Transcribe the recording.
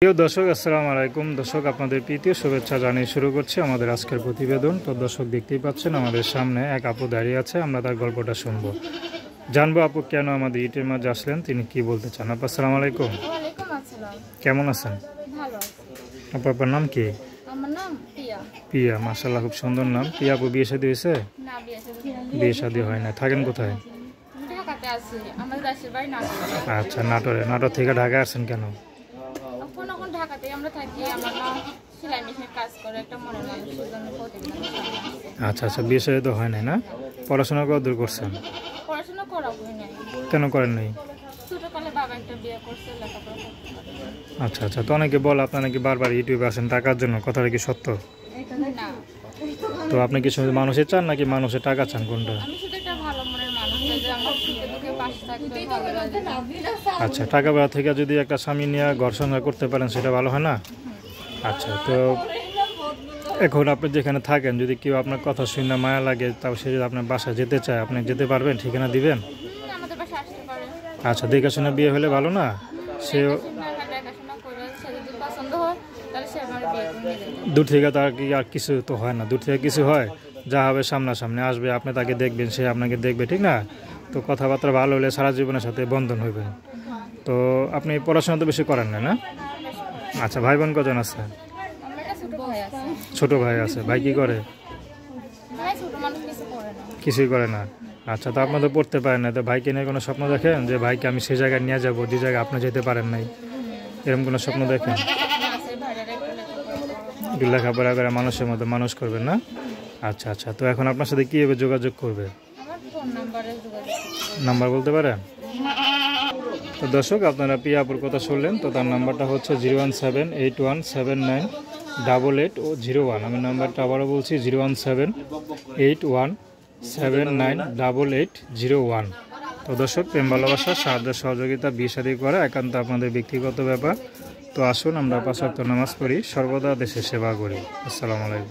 প্রিয় দর্শক, আসসালামু আলাইকুম। দর্শক, আপনাদের প্রীতি শুভেচ্ছা জানিয়ে শুরু করছি আমাদের আজকের প্রতিবেদন। তো দর্শক, দেখতেই পাচ্ছেন আমাদের সামনে এক আপু দাঁড়িয়ে আছে। আমরা তার গল্পটা শুনবো, জানবো আপু কেন আমাদের ইটের মাঝে আসলেন, তিনি কি বলতে চান। আপু আসসালামু আলাইকুম। ওয়ালাইকুম আসসালাম। কেমন আছেন? ভালো আছি। আপনার নাম কি? আমার নাম পিয়া। পিয়া, মাশাআল্লাহ, খুব সুন্দর নাম। পিয়া আপু, বিয়ে শাদী হয়েছে? না, বিয়ে শাদী হয় না। থাকেন কোথায়? ঢাকাতে আছি। আমাদের দেশের বাড়ি নাটোরে। আচ্ছা, নাটোরে। নাটোর থেকে ঢাকায় আসছেন কেন? এখন ঢাকাতে আমরা থাকি। আমার নাম সেলাই মেশিনের কাজ করে একটা মনের মানুষের জন্য প্রতিদিন। আচ্ছা আচ্ছা, বিয়ে শাদী তো হয় নাই না? পড়াশোনা কত দূর করছেন? পড়াশোনা করা হয় নাই। কেন করেন নাই? ছোটকালে বাবা একটা বিয়ে করছে, লেখাপড়া করতে পারে। আচ্ছা আচ্ছা, তো অনেকে বলে আপনারা নাকি বারবার ইউটিউবে আসেন টাকার জন্য, কথাটা কি সত্য? না, তো আপনি কি শুধু মানুষের চান নাকি মানুষের টাকা চান, কোনটা? আমি শুধু একটা ভালো মনের মানুষ যে আমার সুখে দুঃখে পাশে থাকবে, ভালো লাগে। আচ্ছা, টাকা পয়সা থেকে যদি একটা স্বামী নিয়ে ঘর সংসার করতে পারেন সেটা ভালো হয় না? আচ্ছা, তো এখন আপনি যেখানে থাকেন, যদি কেউ আপনার কথা শুনে মায়া লাগে, তাও সে যদি আপনার বাসায় যেতে চায়, আপনি যেতে পারবেন? ঠিকানা দিবেন? আমাদের বাসায় আসতে পারে। আচ্ছা, দেখাশোনা বিয়ে হলে ভালো না? সেও দেখাশোনা করে সে যদি পছন্দ হয় তাহলে সে আমার বিয়ে করে নিয়ে যাবে। দূর থেকে তার কি আর কিছু তো হয় না? দূর থেকে কিছু হয়? যা হবে সামনাসামনি আসবে, আপনি তাকে দেখবেন, সে আপনাকে দেখবে, ঠিক না? তো কথাবার্তা ভালো হলে সারা জীবনের সাথে বন্ধন হইবে। তো আপনি পড়াশোনা তো বেশি করেন না, না? আচ্ছা, ভাই বোন কজন আছে? আমার একটা ছোট ভাই আছে। ছোট ভাই আছে। ভাই কি করে? ভাই ছোট মানুষ কিছু করে না। কিছুই করে না। আচ্ছা, তো আপনার তো পড়তে পারেন না, তো ভাইকে নিয়ে কোনো স্বপ্ন দেখেন যে ভাইকে আমি সেই জায়গায় নিয়ে যাবো যে জায়গায় আপনি যেতে পারেন নাই? এরকম কোনো স্বপ্ন দেখেন? একটু লেখাপড়া করে মানুষের মতো মানুষ করবেন, না? আচ্ছা আচ্ছা, তো এখন আপনার সাথে কীভাবে যোগাযোগ করবে? আমার ফোন নাম্বারে যোগাযোগ করতে নাম্বার বলতে পারেন? তো দর্শক, আপনারা পিয়া আপুর কথা শুনলেন। তো তার নাম্বারটা হচ্ছে 01781798801। আমি নাম্বারটা আবারও বলছি, 01781798801। তো দর্শক, প্রেম ভালোবাসা, সাহায্য সহযোগিতা, বিয়ে শাদী করা একান্ত আপনাদের ব্যক্তিগত ব্যাপার। তো আসুন আমরা 5 ওয়াক্ত নামাজ পড়ি, সর্বদা দেশের সেবা করি। আসসালামু আলাইকুম।